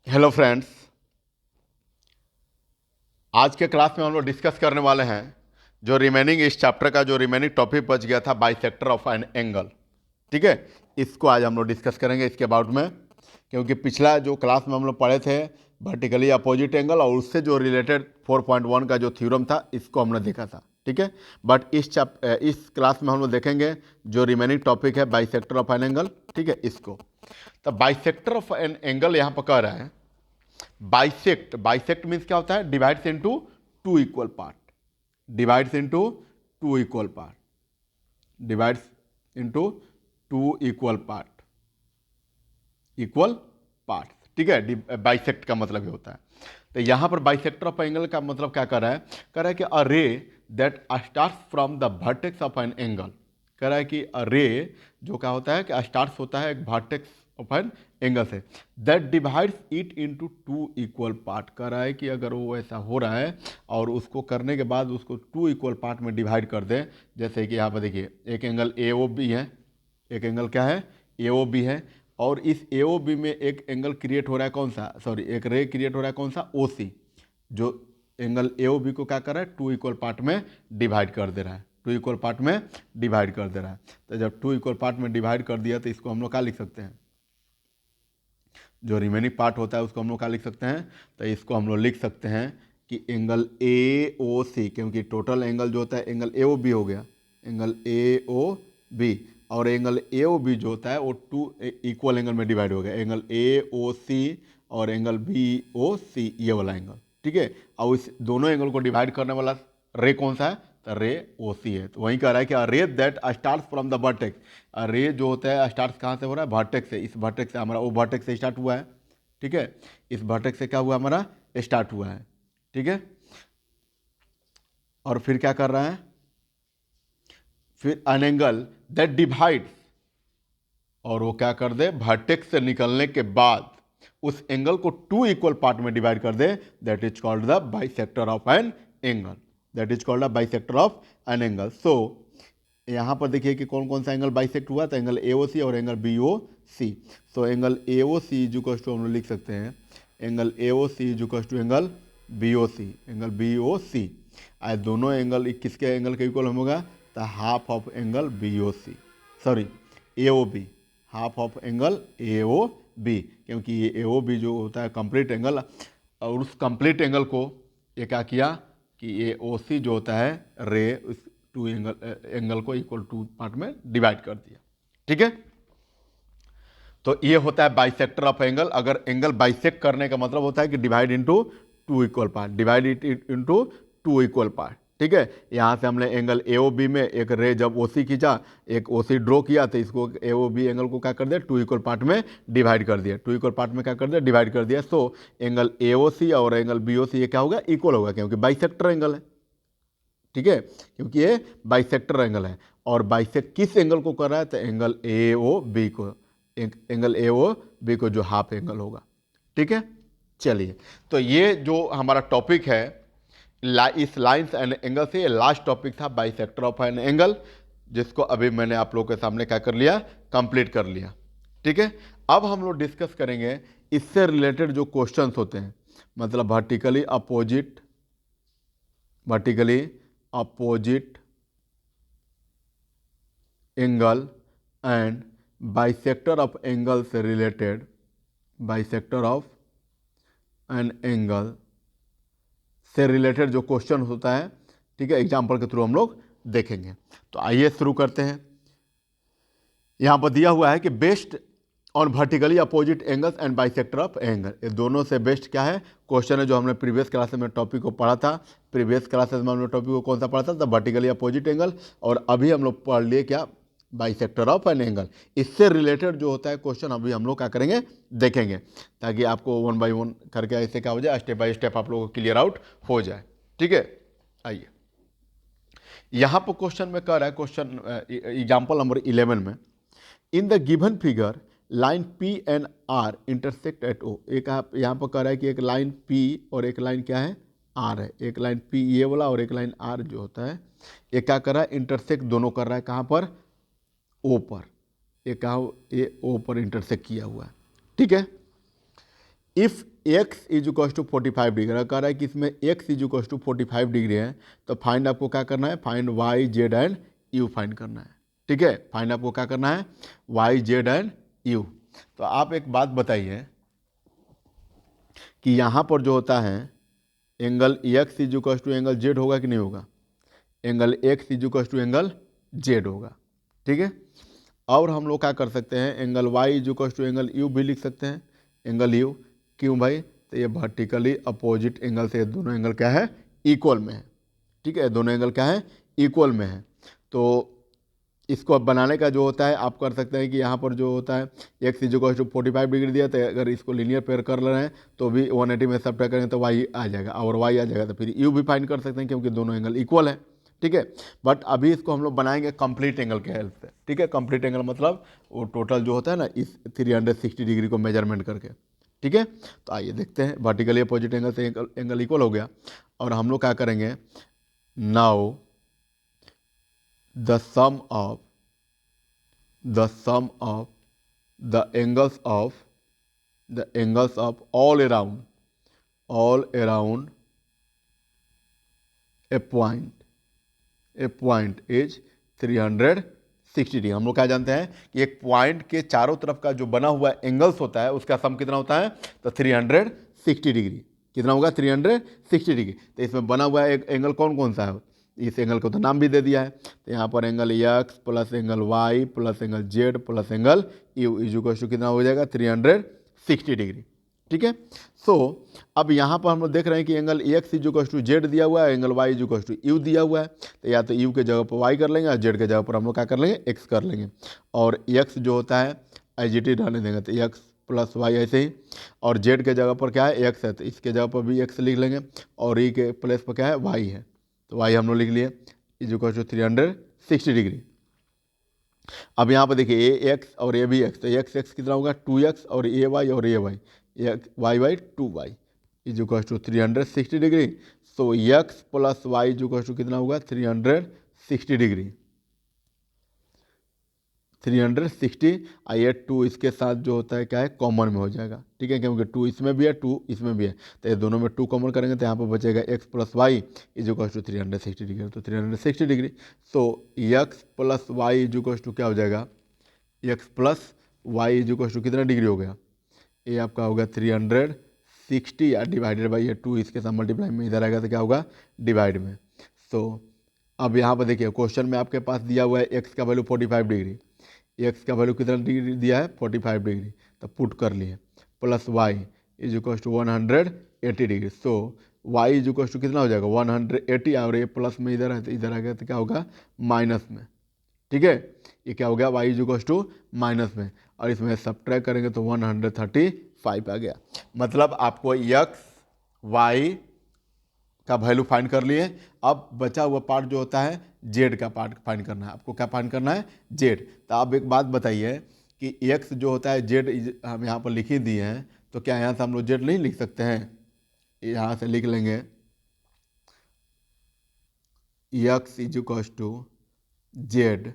Hello friends, आज के class में हम लोग डिस्कस करने वाले हैं जो रिमेनिंग इस चैप्टर का जो रिमेनिंग टॉपिक बच गया था बाइसेक्टर ऑफ एन एंगल। ठीक है, इसको आज हम लोग डिस्कस करेंगे इसके अबाउट में, क्योंकि पिछला जो क्लास में हम लोग पढ़े थे वर्टिकली अपोजिट एंगल और उससे जो रिलेटेड 4.1 का जो थ्योरम था इसको हमने देखा था। ठीक है, बट इस क्लास में हम लोग देखेंगे जो रिमेनिंग टॉपिक है बाइसेक्टर ऑफ एन एंगल। ठीक है, इसको तो बाइसेक्टर ऑफ एन एंगल यहाँ पर कह रहा है बाइसेक्ट मीन्स क्या होता है? Divides into two equal part, divides into two equal part, divides into two equal part, equal part. ठीक है, बाइसेक्ट का मतलब ये होता है। तो यहां पर बाइसेक्टर ऑफ एंगल का मतलब क्या कर रहा है? कह रहा है कि अ रे that starts from the vertex of an angle. कह रहा है कि अ रे जो क्या होता है कि स्टार्ट्स होता है एक वर्टेक्स ऑफ एन एंगल से, that divides it into two equal part. कह रहा है कि अगर वो ऐसा हो रहा है और उसको करने के बाद उसको टू इक्वल पार्ट में डिवाइड कर दे, जैसे कि यहाँ पर देखिए एक एंगल ए ओ बी है, एक एंगल क्या है? ए ओ बी है, और इस ए ओ बी में एक एंगल क्रिएट हो रहा है कौन सा? सॉरी, एक रे क्रिएट हो रहा है कौन सा? ओ सी, जो एंगल ए ओ बी को क्या कर रहा है? टू इक्वल पार्ट में डिवाइड कर दे रहा है, टू इक्वल पार्ट में डिवाइड कर दे रहा है। तो जब टू इक्वल पार्ट में डिवाइड कर दिया तो इसको हम लोग क्या लिख सकते हैं? जो रिमेनिंग पार्ट होता है उसको हम लोग क्या लिख सकते हैं? तो इसको हम लोग लिख सकते हैं कि एंगल ए ओ सी, क्योंकि टोटल एंगल जो होता है एंगल ए ओ बी हो गया, एंगल ए ओ बी, और एंगल ए ओ बी जो होता है वो टू इक्वल एंगल में डिवाइड हो गया, एंगल ए ओ सी और एंगल बी ओ सी, ये वाला एंगल। ठीक है, और इस दोनों एंगल को डिवाइड करने वाला रे कौन सा है? तो रे ओ सी है। तो वहीं कह रहा है कि अ रे that start from the vertex. रे जो होता है स्टार्ट कहाँ से हो रहा है? वर्टेक्स से। इस वर्टेक्स से हमारा वो वर्टेक्स से स्टार्ट हुआ है। ठीक है, इस वर्टेक्स से क्या हुआ? हमारा स्टार्ट हुआ है। ठीक है, और फिर क्या कर रहा है? फिर एन एंगल दैट डिवाइड्स, और वो क्या कर दे? वर्टेक्स से निकलने के बाद उस एंगल को टू इक्वल पार्ट में डिवाइड कर दे, that is called the bisector of an angle, that is called the bisector of an angle. So यहाँ पर देखिए कि कौन कौन सा एंगल बाइसेक्ट हुआ था? एंगल ए ओ सी और angle B O C. So angle A O C equals to हम लोग लिख सकते हैं angle A O C equals to angle B O C, angle B O C. आज दोनों एंगल किसके एंगल के इक्वल होगा? तो half of angle B O C, sorry A O B, half of angle A O B, क्योंकि ये ए O B जो होता है कंप्लीट एंगल, और उस कंप्लीट एंगल को ये क्या किया कि ये ओ सी जो होता है रे उस टू एंगल को इक्वल टू पार्ट में डिवाइड कर दिया। ठीक है, तो ये होता है बाइसेक्टर ऑफ एंगल। अगर एंगल बाइसेक्ट करने का मतलब होता है कि divide into two equal part, divide it into two equal part. ठीक है, यहाँ से हमने एंगल ए ओ बी में एक रे जब ओ सी खींचा, एक ओ सी ड्रॉ किया, तो इसको ए ओ बी एंगल को क्या कर दिया? टू इक्वल पार्ट में डिवाइड कर दिया, टू इक्वल पार्ट में क्या कर दिया? डिवाइड कर दिया। सो एंगल ए ओ सी और एंगल बी ओ सी ये क्या होगा? इक्वल होगा, क्योंकि बाइसेक्टर एंगल है। ठीक है, क्योंकि ये बाइसेक्टर एंगल है, और बाइसेक्ट किस एंगल को कर रहा है? तो एंगल ए ओ बी को, एंगल ए ओ बी को जो हाफ एंगल होगा। ठीक है, चलिए, तो ये जो हमारा टॉपिक है इस लाइंस एंड एंगल से, ये लास्ट टॉपिक था बाइसेक्टर ऑफ एन एंगल, जिसको अभी मैंने आप लोगों के सामने क्या कर लिया? कंप्लीट कर लिया। ठीक है, अब हम लोग डिस्कस करेंगे इससे रिलेटेड जो क्वेश्चंस होते हैं, मतलब vertically opposite angle and bisector of angle से related, bisector of an angle से रिलेटेड जो क्वेश्चन होता है, ठीक है, एग्जाम्पल के थ्रू हम लोग देखेंगे। तो आइए शुरू करते हैं। यहाँ पर दिया हुआ है कि best on vertically opposite angles and bisector of angle, ये दोनों से बेस्ट क्या है? क्वेश्चन है जो हमने प्रीवियस क्लासेस में टॉपिक को पढ़ा था। प्रीवियस क्लासेस में हमने टॉपिक को कौन सा पढ़ा था? द वर्टिकली अपोजिट एंगल, और अभी हम लोग पढ़ लिए क्या? Bisector of an angle. इससे रिलेटेड जो होता है क्वेश्चन अभी हम लोग क्या करेंगे? देखेंगे, ताकि आपको वन बाई वन करके ऐसे क्या हो जाए, स्टेप बाय स्टेप आप लोगों को क्लियर आउट हो जाए। ठीक है, आइए यहाँ पर क्वेश्चन में कह रहा है, क्वेश्चन एग्जाम्पल नंबर 11 में, in the given figure line P and R intersect at O. एक आप यहाँ पर कह रहा है कि एक लाइन पी और एक लाइन क्या है? आर है। एक लाइन पी ये वाला और एक लाइन आर जो होता है, ये क्या कर रहा है? इंटरसेक्ट दोनों कर रहा है। कहाँ पर? ओ पर। ये कहाँ? ये ओ पर इंटरसेक्ट किया हुआ है। ठीक है, if x is equal to 45 degree, अगर कह रहा है कि इसमें x is equal to 45 degree है तो फाइंड आपको क्या करना है, find y z and u find करना है। ठीक है, फाइंड आपको क्या करना है, वाई जेड एंड यू। तो आप एक बात बताइए कि यहाँ पर जो होता है angle x is equal to angle z होगा कि नहीं होगा, angle x is equal to angle z होगा। ठीक है, और हम लोग क्या कर सकते हैं, angle y is equal to angle u भी लिख सकते हैं, एंगल यू। क्यों भाई, तो ये वर्टिकली अपोजिट एंगल से दोनों एंगल क्या है, इक्वल में है। ठीक है, दोनों एंगल क्या है, इक्वल में है। तो इसको अब बनाने का जो होता है आप कर सकते हैं कि यहाँ पर जो होता है x is equal to 45 degree दिया, तो अगर इसको लीनियर पेयर कर ले रहे हैं तो भी 180 में सब्ट्रैक्ट करेंगे तो वाई आ जाएगा, और वाई आ जाएगा तो फिर यू भी फाइंड कर सकते हैं क्योंकि दोनों एंगल इक्वल है। ठीक है, बट अभी इसको हम लोग बनाएंगे कंप्लीट एंगल के हेल्प से। ठीक है, कंप्लीट एंगल मतलब वो टोटल जो होता है ना इस 360 डिग्री को मेजरमेंट करके। ठीक है, तो आइए देखते हैं, वर्टिकली अपोजिट एंगल से एंगल इक्वल हो गया, और हम लोग क्या करेंगे, now the sum of the sum of the angles of all around a point is 360 degree. हम लोग क्या जानते हैं कि एक पॉइंट के चारों तरफ का जो बना हुआ एंगल्स होता है उसका सम कितना होता है, तो 360 डिग्री। कितना होगा, 360 डिग्री। तो इसमें बना हुआ एक एंगल कौन कौन सा है, इस एंगल को तो नाम भी दे दिया है, तो यहाँ पर angle x plus angle y plus angle z plus angle u is equal to कितना हो जाएगा, 360 डिग्री। ठीक है, सो अब यहाँ पर हम लोग देख रहे हैं कि angle x is equal to z दिया हुआ है, angle y is equal to u दिया हुआ है, तो या तो यू के जगह पर वाई कर लेंगे और जेड के जगह पर हम लोग क्या कर लेंगे, एक्स कर लेंगे। और एक्स जो होता है IGT डालने देंगे तो एक्स प्लस वाई ऐसे ही, और जेड के जगह पर क्या है, एक्स है तो इसके जगह पर भी एक्स लिख लेंगे, और ई के प्लेस पर क्या है, वाई है, तो वाई हम लोग लिख लिए इज इक्वल टू 360 डिग्री। अब यहाँ पर देखिए ए एक्स और ए भी एक्स, तो एक्स एक्स कितना होगा 2x, और ए वाई और a y y y 2y is equal to 360 degree. So x plus y is equal to कितना होगा, 360 डिग्री, 360। और ये 2 इसके साथ जो होता है क्या है, कॉमन में हो जाएगा। ठीक है, क्योंकि 2 इसमें भी है 2 इसमें भी है, तो ये दोनों में 2 कॉमन करेंगे तो यहाँ पर बचेगा x plus y is equal to 360 degree, तो 360 degree. So x plus y is equal to क्या हो जाएगा, x plus y is equal to कितना डिग्री हो गया, ये आपका होगा 360 या डिवाइडेड बाई ये 2 इसके साथ मल्टीप्लाई में इधर आएगा तो क्या होगा, डिवाइड में। सो अब यहाँ पर देखिए क्वेश्चन में आपके पास दिया हुआ है एक्स का वैल्यू 45 डिग्री, एक्स का वैल्यू कितना डिग्री दिया है, 45 डिग्री, तो पुट कर लिए, plus y is equal to 180 degree. So y is equal to कितना हो जाएगा, 180, और ये प्लस में इधर है तो इधर आ गया तो क्या होगा, माइनस में। ठीक है, ये क्या हो गया, y is equal to minus में, और इसमें सब्ट्रैक्ट करेंगे तो 135 आ गया। मतलब आपको एक्स वाई का वैल्यू फाइंड कर लिए। अब बचा हुआ पार्ट जो होता है जेड का पार्ट फाइंड करना है, आपको क्या फाइंड करना है, जेड। तो आप एक बात बताइए कि एक्स जो होता है जेड हम यहाँ पर लिख ही दिए हैं, तो क्या यहाँ से हम लोग जेड नहीं लिख सकते हैं, यहाँ से लिख लेंगे x is equal to z.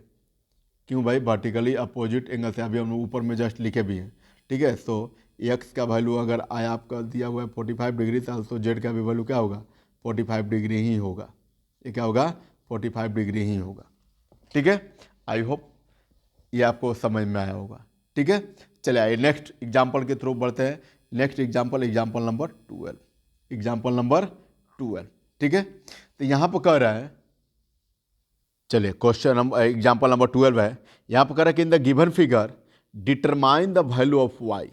क्यों भाई, वर्टिकली अपोजिट एंगल से, अभी हम लोग ऊपर में जस्ट लिखे भी हैं। ठीक है, सो एक्स का वैल्यू अगर आया आपका दिया हुआ है 45 डिग्री से, तो जेड का भी वैल्यू क्या होगा, 45 डिग्री ही होगा। ये क्या होगा, 45 डिग्री ही होगा। ठीक है, आई होप ये आपको समझ में आया होगा। ठीक है, चलिए आइए नेक्स्ट एग्जाम्पल के थ्रू बढ़ते हैं। Next example, example number 12, example number 12। ठीक है, तो यहाँ पर कह रहा है, चलिए क्वेश्चन नंबर एग्जाम्पल नंबर 12 है। यहाँ पर कह रहा है कि in the given figure determine the value of y.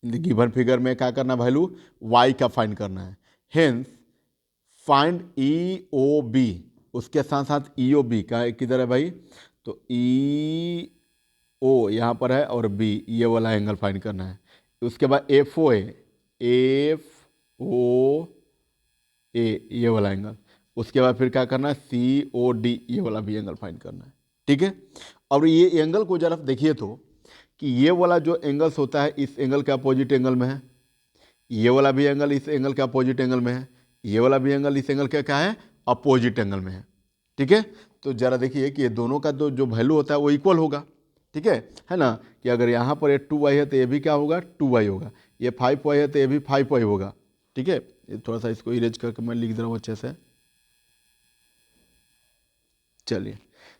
In the given figure में क्या करना, वैल्यू वाई का फाइंड करना है। Hence find E O B, उसके साथ साथ ई ओ बी का किधर है भाई, तो ई ओ यहाँ पर है और बी ये वाला एंगल फाइंड करना है। उसके बाद एफ ओ ए ये वाला एंगल, उसके बाद फिर क्या करना है, सी ओ डी ये वाला भी एंगल फाइंड करना है। ठीक है, और ये एंगल को जरा देखिए तो कि ये वाला जो एंगल्स होता है इस एंगल के अपोजिट एंगल में है, ये वाला भी एंगल इस एंगल के अपोजिट एंगल में है, ये वाला भी एंगल इस एंगल के क्या है, अपोजिट एंगल में है। ठीक है, तो जरा देखिए कि ये दोनों का जो वैल्यू होता है वो इक्वल होगा। ठीक है ना, कि अगर यहाँ पर ये 2y है तो ये भी क्या होगा, 2y होगा। ये 5y है तो ये भी 5y होगा। ठीक है, ये थोड़ा सा इसको इरेज करके मैं लिख दे रहा हूँ अच्छे से। चलिए,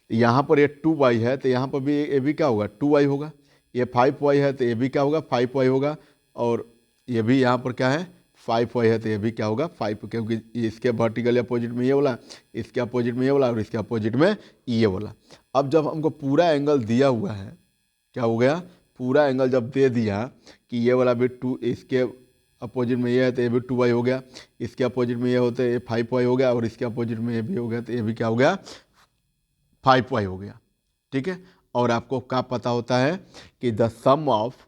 यहाँ पर ये 2y है तो यहाँ पर भी ये भी क्या होगा 2y होगा। ये 5y है तो ये भी क्या होगा 5y होगा। और ये भी यहाँ पर क्या है 5y है तो ये भी क्या होगा 5, क्योंकि इसके वर्टिकल अपोजिट में ये वाला, इसके अपोजिट में ये वाला और इसके अपोजिट में ये वाला। अब जब हमको पूरा एंगल दिया हुआ है, क्या हो गया, पूरा एंगल जब दे दिया कि ये वाला भी 2, इसके अपोजिट में ये है तो ये भी 2y हो गया, इसके अपोजिट में ये होते ये 5y हो गया और इसके अपोजिट में ये भी हो गया तो ये भी क्या हो गया 5y हो गया। ठीक है, और आपको क्या पता होता है कि the sum of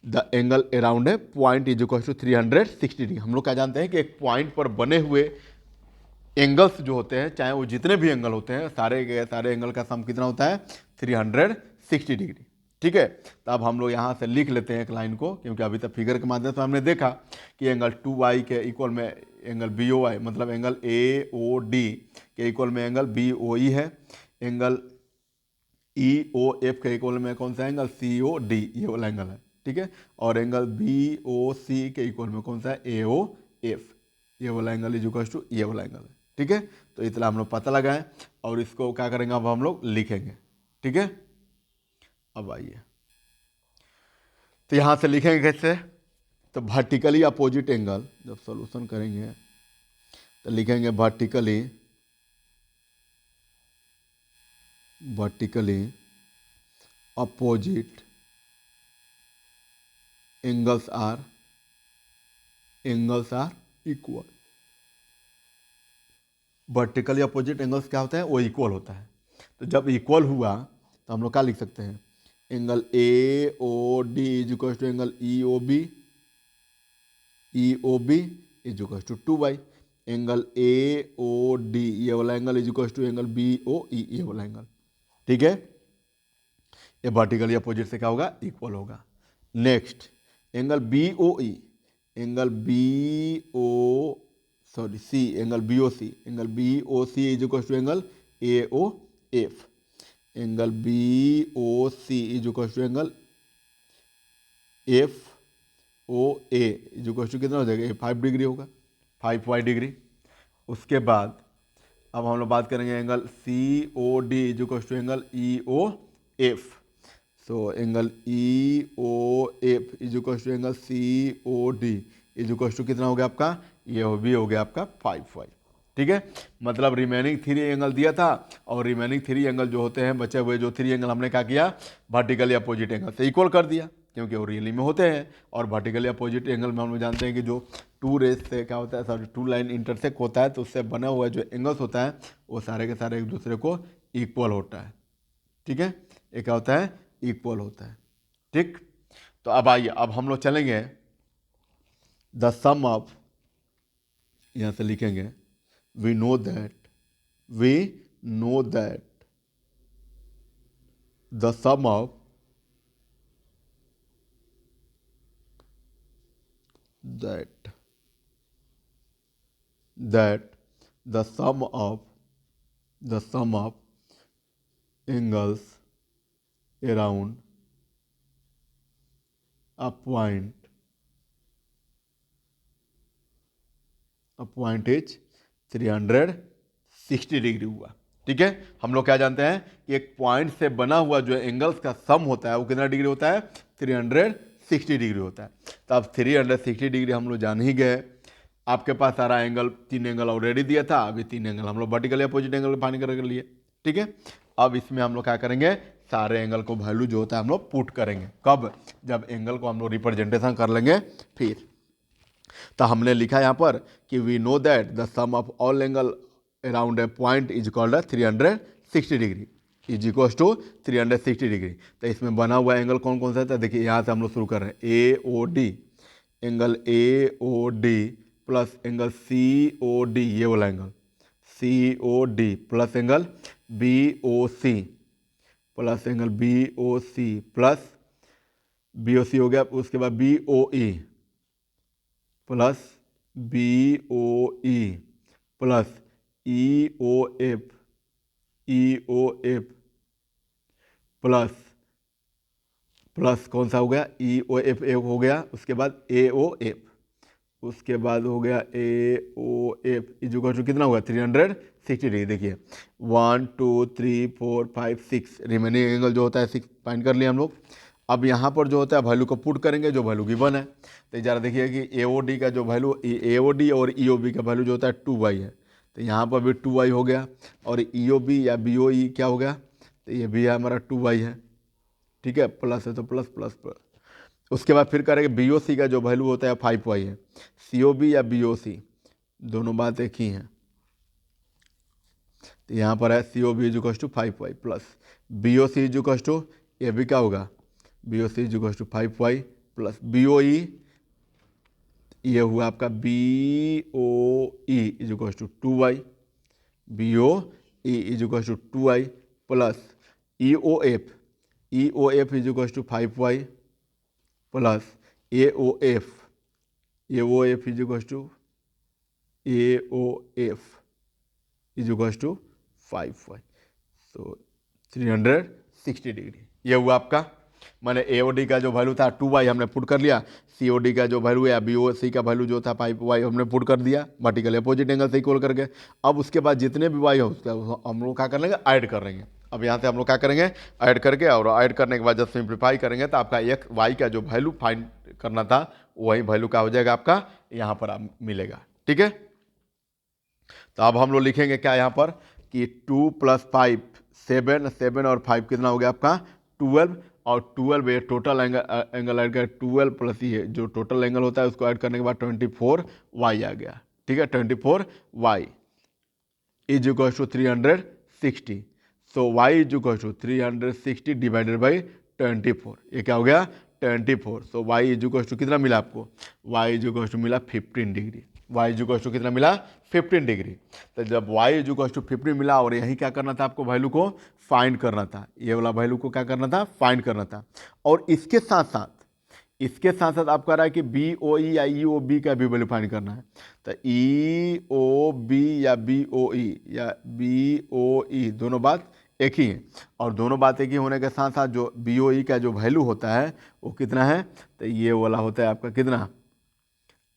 the angle around a point is equal to 360 degree. हम लोग क्या जानते हैं कि एक पॉइंट पर बने हुए एंगल्स जो होते हैं, चाहे वो जितने भी एंगल होते हैं, सारे के सारे एंगल का सम कितना होता है 360 डिग्री। ठीक है, तो अब हम लोग यहाँ से लिख लेते हैं एक लाइन को, क्योंकि अभी तक फिगर के माध्यम से हमने देखा कि एंगल 2y के इक्वल में एंगल BOI, मतलब एंगल AOD के इक्वल में एंगल BOE है, एंगल EOF के इक्वल में कौन सा एंगल COD, ये वाला एंगल है। ठीक है, और एंगल BOC के इक्वल में कौन सा है AOF, ये वाला एंगल इज इक्वल टू ये वाला एंगल है। ठीक है, तो इतना हम लोग पता लगाएं और इसको क्या करेंगे अब हम लोग लिखेंगे। ठीक है, अब आइए तो यहाँ से लिखेंगे कैसे, तो वर्टिकली अपोजिट एंगल जब सॉल्यूशन करेंगे तो लिखेंगे vertically opposite angles are equal. Vertically opposite angles क्या होता है, वो इक्वल होता है। तो जब इक्वल हुआ तो हम लोग क्या लिख सकते हैं, angle AOD is equal to angle EOB is equal to 2y, angle AOD ये वाला angle is equal to angle BOE ये वाला एंगल। ठीक है, ये वर्टिकली अपोजिट से क्या होगा इक्वल होगा। Next angle BOE, angle BOC is equal to angle AOF, angle BOC is equal to angle FOA is equal to कितना हो जाएगा 5 डिग्री होगा, 5y डिग्री। उसके बाद अब हम लोग बात करेंगे angle COD is equal to angle EOF। So angle EOF is equal to angle COD is equal to कितना हो गया आपका, ये भी हो गया आपका 5y। ठीक है, मतलब रिमेनिंग 3 एंगल दिया था और रिमेनिंग 3 एंगल जो होते हैं, बचे हुए जो 3 एंगल हमने क्या किया, वर्टिकली अपोजिट एंगल से इक्वल कर दिया, क्योंकि वो रियली में होते हैं। और वर्टिकली अपोजिट एंगल में हम लोग जानते हैं कि जो 2 रेस से क्या होता है, सॉरी 2 लाइन इंटरसेक्ट होता है तो उससे बना हुआ जो एंगल्स होता है वो सारे के सारे एक दूसरे को इक्वल होता है। ठीक है, ये क्या होता है इक्वल होता है। ठीक, तो अब आइए अब हम लोग चलेंगे द सम ऑफ, यहाँ से लिखेंगे we know that the sum of that the sum of angles around a point is 360 degree हुआ। ठीक है, हम लोग क्या जानते हैं कि एक पॉइंट से बना हुआ जो एंगल्स का सम होता है वो कितना डिग्री होता है 360 डिग्री होता है। तो अब 360 डिग्री हम लोग जान ही गए। आपके पास सारा एंगल 3 एंगल ऑलरेडी दिया था, अभी 3 एंगल हम लोग वर्टिकली अपोजिट एंगल फाइंड कर लिए। ठीक है, अब इसमें हम लोग क्या करेंगे, सारे एंगल को वैल्यू जो होता है हम लोग पुट करेंगे। कब, जब एंगल को हम लोग रिप्रेजेंटेशन कर लेंगे फिर। तो हमने लिखा यहाँ पर कि we know that the sum of all angle around a point is called 360 degree is equal to 360 degree. तो इसमें बना हुआ एंगल कौन कौन सा है, तो देखिए यहाँ से हम लोग शुरू कर रहे हैं AOD, angle AOD plus angle COD ये वाला angle COD plus angle BOC plus angle BOC plus BOC हो गया, उसके बाद BOE plus BOE plus EOF plus plus कौन सा हो गया, ई ओ एफ ए हो गया, उसके बाद ए ओ एफ, उसके बाद हो गया ए ओ एफ इजुकल टू कितना होगा 360 डिग्री। देखिए 1 2 3 4 5 6 रिमेनिंग एंगल जो होता है 6 फाइंड कर लिया हम लोग। अब यहाँ पर जो होता है वैल्यू को पुट करेंगे, जो वैल्यू गिवन है। तो ज़रा देखिए कि ए ओ डी का जो वैल्यू ए ओ डी और ई ओ बी का वैल्यू जो होता है 2y है, तो यहाँ पर भी 2y हो गया, और ई ओ बी या बी ओ ई क्या हो गया, तो ये भी हमारा 2y है, ठीक है, प्लस है तो प्लस प्लस प्लस। उसके बाद फिर करेंगे बी ओ सी का जो वैल्यू होता है 5y है, सी ओ बी या बी ओ सी दोनों बात एक ही हैं। तो यहाँ पर है सी O B इजुकस to 5y plus B O C इजुकस to, ये भी क्या होगा, B O C इजुकस to 5y plus B O ई, ये हुआ आपका B O E इजुकस to 2y, B O E इजुकस to 2y plus E O F इजुकस to 5y plus A O F इजुकस to A O F इजुकस to 5y, so 360 degree. ये हुआ आपका, मैंने ए O D का जो value था 2y हमने put कर लिया, सी ओ डी का जो वैल्यू है बी ओ सी का वैल्यू जो था 5y हमने पुट कर दिया वर्टिकल अपोजिट एंगल से इक्वल करके। अब उसके बाद जितने भी y हो उसका हम लोग क्या कर लेंगे, ऐड कर लेंगे। अब यहाँ से हम लोग क्या करेंगे, ऐड करके, और ऐड करने के बाद जब सिंप्लीफाई करेंगे तो आपका एक y का जो वैल्यू फाइंड करना था वही वैल्यू क्या हो जाएगा आपका यहाँ पर आप मिलेगा, ठीक है। तो अब हम लोग लिखेंगे क्या यहाँ पर कि 2 + 5 7, 7 और 5 कितना हो गया आपका 12, और 12 ये टोटल एंगल ऐड कर 12 प्लस ये जो टोटल एंगल होता है उसको ऐड करने के बाद 24y आ गया, ठीक है, 24y is equal to 360। So y is equal to 360 divided by 24, ये क्या हो गया 24। So y is equal to कितना मिला आपको, y इज इक्वल टू मिला 15 degree, y is equal to कितना मिला 15 डिग्री। तो जब y इज इक्वल टू 15 मिला, और यही क्या करना था आपको, वैल्यू को फाइंड करना था, ये वाला वैल्यू को क्या करना था, फाइंड करना था। और इसके साथ साथ आप कह रहा है कि बी ओ ई या ई ओ बी का भी वैल्यू फाइंड करना है। तो ई ओ बी या बी ओ ई या बी ओ ई दोनों बात एक ही है, और दोनों बात एक ही होने के साथ साथ जो बी ओ ई का जो वैल्यू होता है वो कितना है, तो ये वाला होता है आपका कितना,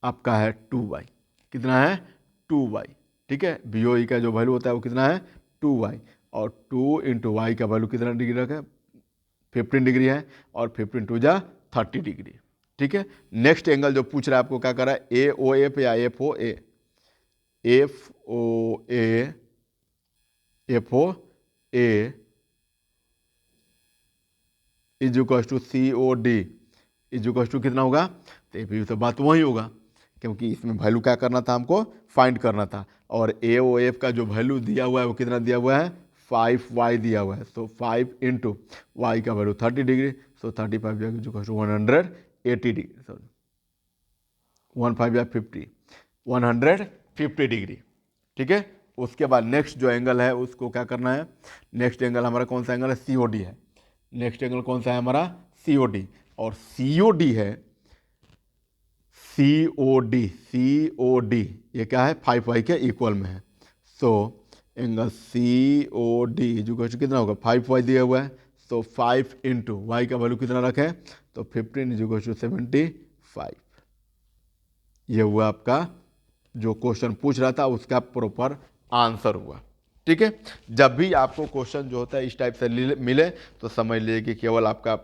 आपका है 2y, कितना है 2y, ठीक है। बी ओ ई का जो वैल्यू होता है वो कितना है 2y, और 2 इंटू वाई का वैल्यू कितना डिग्री रखा है 15 डिग्री है, और 15 टू जा 30 डिग्री, ठीक है। नेक्स्ट एंगल जो पूछ रहा है आपको क्या कर रहा है, ए ओ एफ या F O A, F O A, F O A is equal to C O D is equal to कितना होगा, तो ये भी तो बात वही होगा, क्योंकि इसमें वैल्यू क्या करना था हमको फाइंड करना था, और ए ओ एफ का जो वैल्यू दिया हुआ है वो कितना दिया हुआ है 5y दिया हुआ है। सो 5 इंटू वाई का value 30 degree, so 35 is equal to 180 degree, sorry 15 या 50, 150 डिग्री, ठीक है। उसके बाद नेक्स्ट जो एंगल है उसको क्या करना है, नेक्स्ट एंगल हमारा कौन सा एंगल है, सी ओ डी है। नेक्स्ट एंगल कौन सा है हमारा, सी ओ डी, और सी ओ डी है सी ओ डी ये क्या है 5y के इक्वल में है। So angle C O D जो कितना होगा 5y दिया हुआ है, सो 5 इंटू वाई का वैल्यू कितना रखें, तो 15 इज इक्वल टू 75। ये हुआ आपका जो क्वेश्चन पूछ रहा था उसका प्रॉपर आंसर हुआ, ठीक है। जब भी आपको क्वेश्चन जो होता है इस टाइप से मिले तो समझ लीजिए कि केवल आपका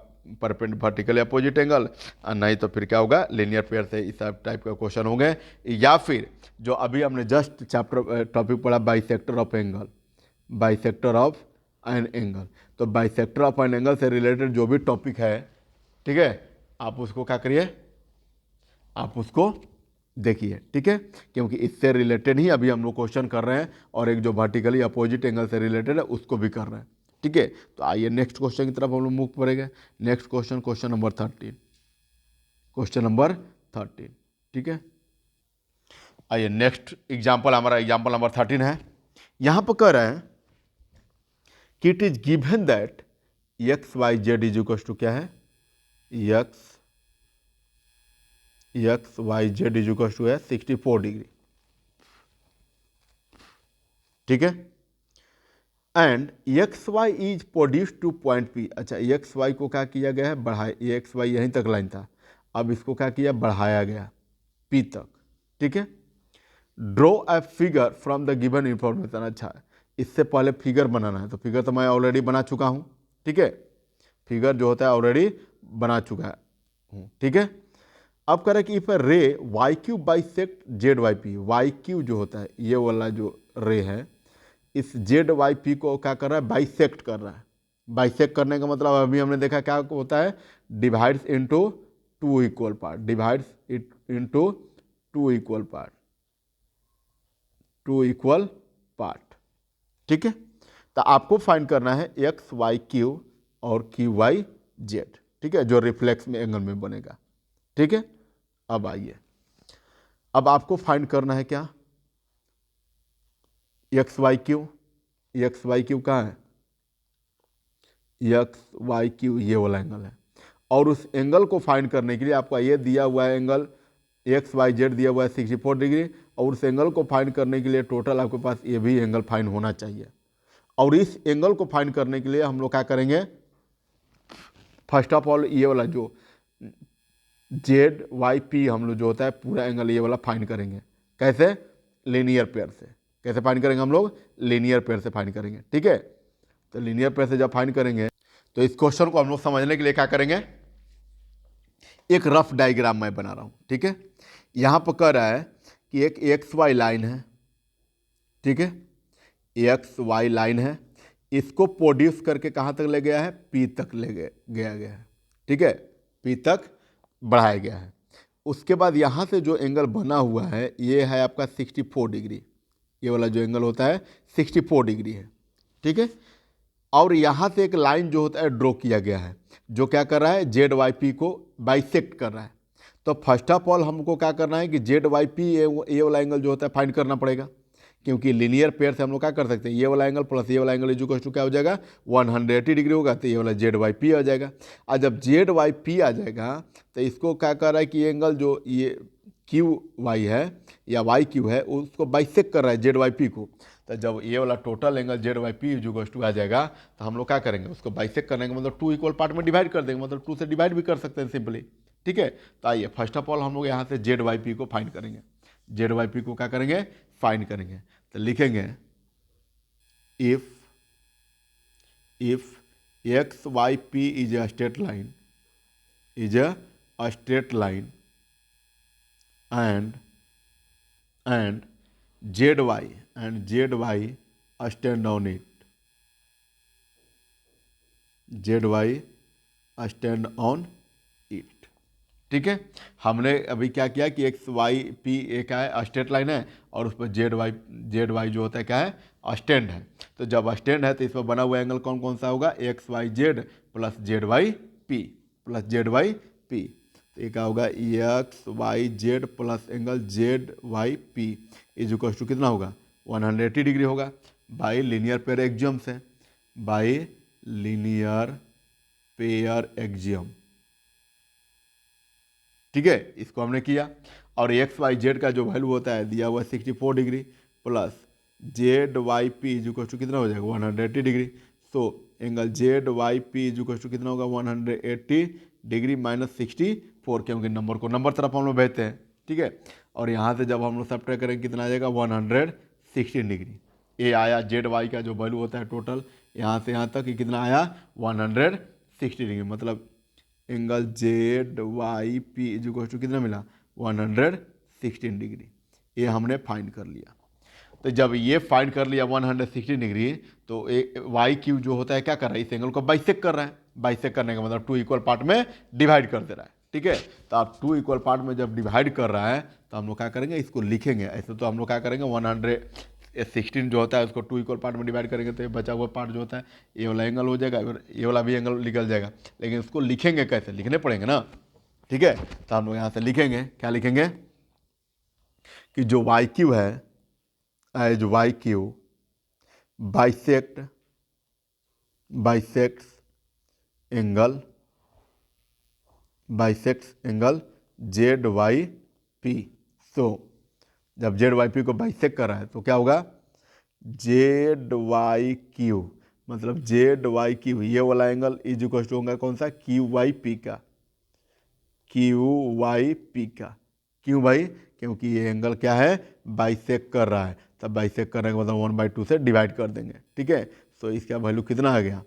परपेंड वर्टिकल अपोजिट एंगल, नहीं तो फिर क्या होगा लीनियर पेयर से इस टाइप का क्वेश्चन होंगे, या फिर जो अभी हमने जस्ट चैप्टर टॉपिक पढ़ा bisector of angle, bisector of an angle, तो बाइसेक्टर ऑफ एन एंगल से रिलेटेड जो भी टॉपिक है, ठीक है, आप उसको क्या करिए, आप उसको देखिए, ठीक है, क्योंकि इससे रिलेटेड ही अभी हम लोग क्वेश्चन कर रहे हैं, और एक जो वर्टिकली अपोजिट एंगल से रिलेटेड है उसको भी कर रहे हैं, ठीक है। तो आइए नेक्स्ट क्वेश्चन की तरफ हम लोग मूव करेंगे। Next question, question number 13, question number 13, ठीक है। आइए नेक्स्ट एग्जाम्पल, हमारा एग्जाम्पल नंबर 13 है। यहां पर कह रहे हैं कि it is given that X Y Z is equal to क्या है, X Y Z is equal to है 64 डिग्री, ठीक है। And X Y is produce to point P. अच्छा, एक्स वाई को क्या किया गया है, बढ़ाया, ये एक्स वाई यहीं तक लाइन था, अब इसको क्या किया, बढ़ाया गया पी तक, ठीक है। Draw a figure from the given information. अच्छा, इससे पहले फिगर बनाना है, तो फिगर तो मैं ऑलरेडी बना चुका हूँ, ठीक है, फिगर जो होता है ऑलरेडी बना चुका हूँ, ठीक है। अब करें कि if ray Y Q bisect Z Y P, Y Q जो होता है ये वाला जो रे है, इस जेड वाई पी को क्या कर रहा है, बाइसेक्ट कर रहा है। बाइसेक्ट करने का मतलब अभी हमने देखा क्या होता है, divides into two equal part, divides it into two equal part, two equal part, ठीक है। तो आपको फाइंड करना है एक्स वाई क्यू और क्यू वाई जेड, ठीक है, जो रिफ्लेक्स में एंगल में बनेगा, ठीक है। अब आइए, अब आपको फाइंड करना है क्या, X Y Q. X Y Q कहाँ है, एक्स वाई क्यू ये वाला एंगल है, और उस एंगल को फाइंड करने के लिए आपका ये दिया हुआ है एंगल एक्स वाई जेड दिया हुआ है 64 डिग्री, और उस एंगल को फाइंड करने के लिए टोटल आपके पास ये भी एंगल फाइंड होना चाहिए। और इस एंगल को फाइंड करने के लिए हम लोग क्या करेंगे, फर्स्ट ऑफ ऑल ये वाला जो जेड वाई पी हम लोग जो होता है पूरा एंगल ये वाला फाइंड करेंगे, कैसे, लीनियर पेयर से। कैसे फाइंड करेंगे हम लोग, लीनियर पेयर से फाइंड करेंगे, ठीक है। तो लीनियर पेयर से जब फाइंड करेंगे तो इस क्वेश्चन को हम लोग समझने के लिए क्या करेंगे, एक रफ डायग्राम मैं बना रहा हूं, ठीक है। यहां पर कह रहा है कि एक एक्स वाई लाइन है, ठीक है, एक्स वाई लाइन है, इसको प्रोड्यूस करके कहां तक ले गया है, पी तक ले गया है, ठीक है, पी तक बढ़ाया गया है। उसके बाद यहाँ से जो एंगल बना हुआ है ये है आपका 64 डिग्री, ये वाला जो एंगल होता है 64 डिग्री है, ठीक है। और यहाँ से एक लाइन जो होता है ड्रॉ किया गया है, जो क्या कर रहा है, जेड वाई पी को बाइसेक्ट कर रहा है। तो फर्स्ट ऑफ ऑल हमको क्या करना है कि जेड वाई पी ये वाला एंगल जो होता है फाइंड करना पड़ेगा, क्योंकि लीनियर पेयर से हम लोग क्या कर सकते हैं, ये वाला एंगल प्लस ये वाला एंगल इज इक्वल टू क्या हो जाएगा, 180 डिग्री होगा, तो ये वाला जेड वाई पी आ जाएगा। और जब जेड वाई पी आ जाएगा तो इसको क्या कर रहा है कि एंगल जो ये क्यू वाई है या वाई क्यू है उसको बाइसेक्ट कर रहा है जेड वाई पी को। तो जब ये वाला total angle Z Y P is equal to आ जाएगा तो हम लोग क्या करेंगे, उसको बाइसेक्ट करने का मतलब टू इक्वल पार्ट में डिवाइड कर देंगे, मतलब टू से डिवाइड भी कर सकते हैं सिंपली, ठीक है। तो आइए फर्स्ट ऑफ ऑल हम लोग यहाँ से जेड वाई पी को फाइंड करेंगे, जेड वाई पी को क्या करेंगे, फाइंड करेंगे। तो लिखेंगे if X Y P is a straight line, is a straight line and zy stand on it, zy stand on it, ठीक है। हमने अभी क्या किया कि एक्स वाई पी एक है स्ट्रेट लाइन है और उस पर जेड वाई जो होता है क्या है, स्टैंड है। तो जब स्टैंड है तो इस पर बना हुआ एंगल कौन कौन सा होगा, X Y Z plus Z Y P, plus Z Y P. तो ये क्या होगा, X Y Z plus angle Z Y P is equal to कितना होगा, 180 डिग्री होगा, बाई लीनियर पेयर एक्जियम से, बाई लीनियर पेयर एक्जियम, ठीक है। इसको हमने किया और एक्स वाई जेड का जो वैल्यू होता है दिया हुआ 64 degree plus Z Y P is equal to कितना हो जाएगा, 180 degree. So angle Z Y P is equal to कितना होगा, 180 डिग्री माइनस 64, क्योंकि नंबर को नंबर तरफ हम लोग भेजते हैं, ठीक है। और यहाँ से जब हम लोग सब्ट्रैक्ट करेंगे कितना आ जाएगा, 116 डिग्री। ये आया जेड वाई का जो वैल्यू होता है टोटल यहाँ से यहाँ तक, ये कितना आया, 160 डिग्री, मतलब angle Z Y P is equal to कितना मिला, 116 डिग्री। ये हमने फाइंड कर लिया। तो जब ये फाइंड कर लिया 116 डिग्री, तो वाई क्यू जो होता है क्या कर रहा है, इस एंगल को बाइसेक्ट कर रहा है। बाइसेक्ट करने का मतलब टू इक्वल पार्ट में डिवाइड कर दे रहा है, ठीक है। तो आप टू इक्वल पार्ट में जब डिवाइड कर रहा है तो हम लोग क्या करेंगे, इसको लिखेंगे ऐसे। तो हम लोग क्या करेंगे, 116 जो होता है उसको टू इक्वल पार्ट में डिवाइड करेंगे तो ये बचा हुआ पार्ट जो होता है ये वाला एंगल हो जाएगा, ये वाला भी एंगल निकल जाएगा। लेकिन इसको लिखेंगे कैसे, लिखने पड़ेंगे ना, ठीक है। तो हम लोग यहाँ से लिखेंगे, क्या लिखेंगे कि जो वाई क्यू है, as Y Q bisects angle Z Y P. So जब जेड वाई पी को बाइसेक्ट कर रहा है तो क्या होगा, जेड वाई क्यू, मतलब जेड वाई क्यू, ये वाला एंगल इज इक्वल टू होगा कौन सा, क्यू वाई पी का, क्यू वाई पी का। क्यों भाई, क्योंकि ये एंगल क्या है, बाइसेक कर रहा है, तब बाइसेक करने का मतलब 1/2 से डिवाइड कर देंगे। ठीक है, तो इसका वैल्यू कितना आ गया,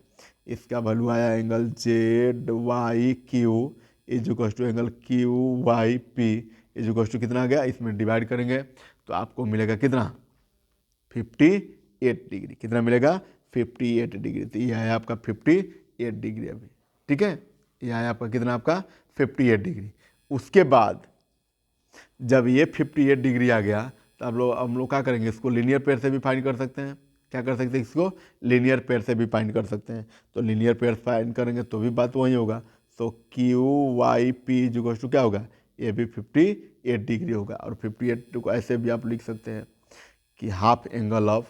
इसका वैल्यू आया angle Z Y Q is equal to angle Q Y P is equal to कितना आ गया, इसमें डिवाइड करेंगे तो आपको मिलेगा कितना, 58 डिग्री। कितना मिलेगा, 58 डिग्री। तो ये आया आपका 58 डिग्री अभी। ठीक है, ये आया आपका कितना, आपका 58 डिग्री। उसके बाद जब ये 58 डिग्री आ गया तो हम लोग क्या करेंगे, इसको लीनियर पेयर से भी फाइंड कर सकते हैं। क्या कर सकते हैं, इसको लीनियर पेयर से भी फाइंड कर सकते हैं। तो लीनियर पेयर फाइंड करेंगे तो भी बात वही होगा। So Q Y P equal to क्या होगा, ये भी 58 डिग्री होगा। और 58 को ऐसे भी आप लिख सकते हैं कि half angle of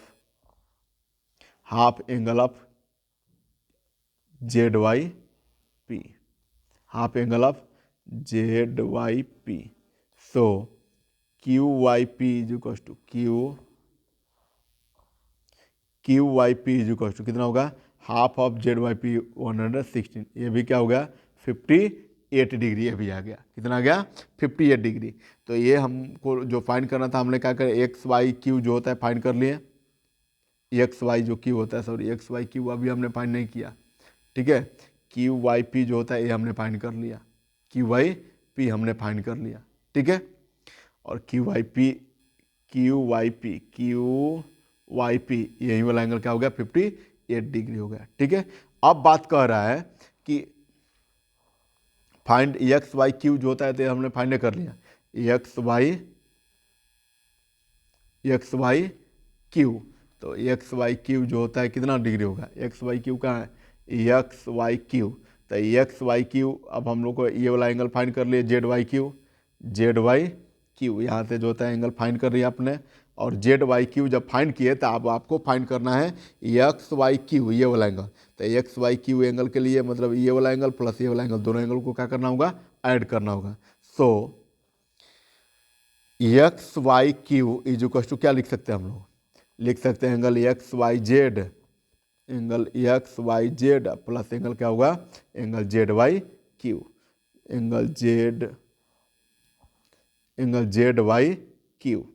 Z Y P, half angle of Z Y P. So Q Y P is equal to Q Y P is equal to कितना होगा, half of Z Y P 116। ये भी क्या हो गया, 58 डिग्री। ये भी आ गया, कितना आ गया, 58 डिग्री। तो ये हमको जो फाइंड करना था, हमने क्या करा, एक्स वाई क्यू जो होता है फाइंड कर लिए। एक्स वाई जो क्यू होता है, सॉरी एक्स वाई क्यू अभी हमने फाइंड नहीं किया। ठीक है, क्यू वाई पी जो होता है ये हमने फाइंड कर लिया, क्यू वाई पी हमने फाइंड कर लिया। ठीक है, और क्यू वाई पी यही वाला एंगल क्या हो गया, 58 डिग्री हो गया। ठीक है, अब बात कह रहा है कि फाइंड एक्स वाई क्यू जो होता है तो हमने फाइंड कर लिया, एक्स वाई क्यू। तो एक्स वाई क्यू जो होता है कितना डिग्री होगा, एक्स वाई क्यू कहाँ है, एक्स वाई क्यू। तो एक्स वाई क्यू, अब हम लोग को ये वाला एंगल फाइंड कर लिए, जेड वाई क्यू यहाँ से जो होता है एंगल फाइंड कर लिया आपने। और जेड वाई क्यू जब फाइंड किए तो अब आपको फाइंड करना है एक्स वाई क्यू, ये वाला एंगल। तो एक्स वाई क्यू एंगल के लिए मतलब ये वाला एंगल प्लस ये वाला एंगल, दोनों एंगल को क्या करना होगा, ऐड करना होगा। So X Y Q is equal to क्या लिख सकते हैं हम लोग, लिख सकते हैं angle X Y Z plus angle क्या होगा, angle Z Y Q, angle Z Y Q.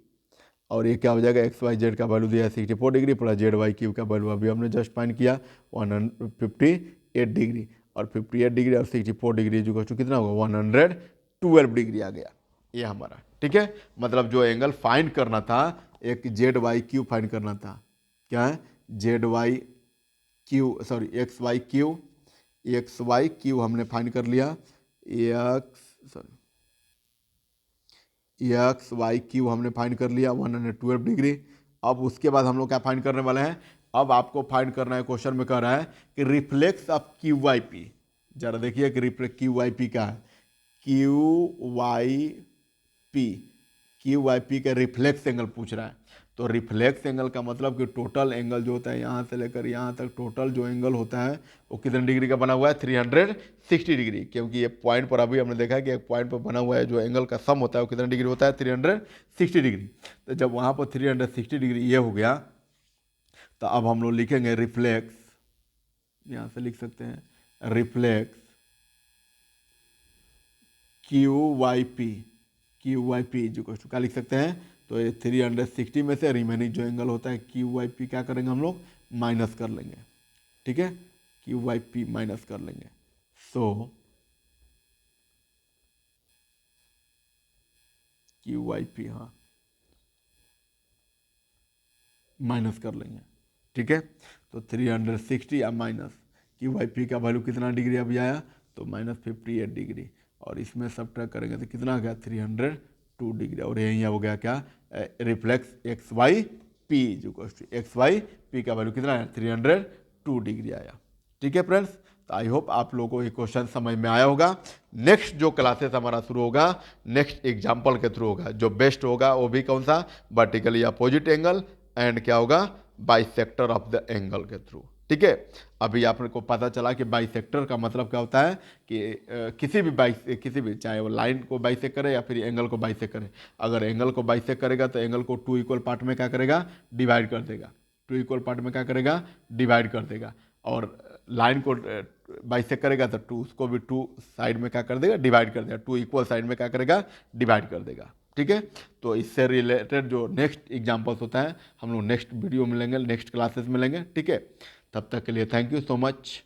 और ये क्या हो जाएगा, एक्स वाई जेड का वैल्यू दिया है 64 degree plus Z Y Q का वैल्यू अभी हमने जस्ट फाइंड किया 158 डिग्री। और 58 डिग्री और 64 डिग्री जो कितना होगा, 112 डिग्री आ गया ये हमारा। ठीक है, मतलब जो एंगल फाइंड करना था, एक जेड वाई क्यू फाइंड करना था, क्या है, Z Y Q, sorry X Y Q हमने फाइंड कर लिया, एक्स वाई क्यू हमने फाइंड कर लिया 112 डिग्री। अब उसके बाद हम लोग क्या फाइंड करने वाले हैं, अब आपको फाइंड करना है, क्वेश्चन में कह रहा है कि reflex of Q Y P. जरा देखिए कि रिफ्लेक्स क्यू वाई पी का है, क्यू वाई पी का रिफ्लेक्स एंगल पूछ रहा है। तो रिफ्लेक्स एंगल का मतलब कि टोटल एंगल जो होता है यहाँ से लेकर यहाँ तक टोटल जो एंगल होता है वो कितने डिग्री का बना हुआ है, 360 डिग्री। क्योंकि ये पॉइंट पर अभी हमने देखा है कि एक पॉइंट पर बना हुआ है जो एंगल का सम होता है वो कितने डिग्री होता है, 360 डिग्री। तो जब वहाँ पर 360 डिग्री ये हो गया तो अब हम लोग लिखेंगे रिफ्लेक्स, यहाँ से लिख सकते हैं रिफ्लेक्स क्यू वाई पी जो क्या लिख सकते हैं, तो ये 360 में से रिमेनिंग जो एंगल होता है क्यू वाई पी क्या करेंगे हम लोग, माइनस कर लेंगे। ठीक है, क्यू वाई पी माइनस कर लेंगे। सो क्यू वाई पी, हाँ माइनस कर लेंगे। ठीक है, तो 360 या माइनस क्यू वाई पी का वैल्यू कितना डिग्री अभी आया, तो -58 डिग्री। और इसमें सब्ट्रैक्ट करेंगे तो कितना आ गया, 302 डिग्री। और यही हो गया क्या, reflex X Y P X Y P का वैल्यू कितना आया, 302 डिग्री आया। ठीक है फ्रेंड्स, तो आई होप आप लोगों को ये क्वेश्चन समझ में आया होगा। नेक्स्ट जो क्लासेस हमारा शुरू होगा, नेक्स्ट एग्जाम्पल के थ्रू होगा, जो बेस्ट होगा वो भी कौन सा, वर्टिकली अपोजिट एंगल एंड क्या होगा, बाइसेक्टर ऑफ द एंगल के थ्रू। ठीक है, अभी आपको पता चला कि बाइसेक्टर का मतलब क्या होता है कि किसी भी चाहे वो लाइन को बाइसेक्ट करे या फिर एंगल को बाइसेक्ट करे। अगर एंगल को बाइसेक्ट करेगा तो एंगल को 2 इक्वल पार्ट में क्या करेगा, डिवाइड कर देगा। टू इक्वल पार्ट में क्या करेगा, डिवाइड कर देगा। और लाइन को बाइसेक्ट करेगा तो टू, उसको भी टू साइड में क्या कर देगा, डिवाइड कर देगा। टू इक्वल साइड में क्या करेगा, डिवाइड कर देगा। ठीक है, तो इससे रिलेटेड जो नेक्स्ट एग्जाम्पल्स होता है हम लोग नेक्स्ट वीडियो मिलेंगे, नेक्स्ट क्लासेस मिलेंगे। ठीक है, तब तक के लिए थैंक यू सो मच।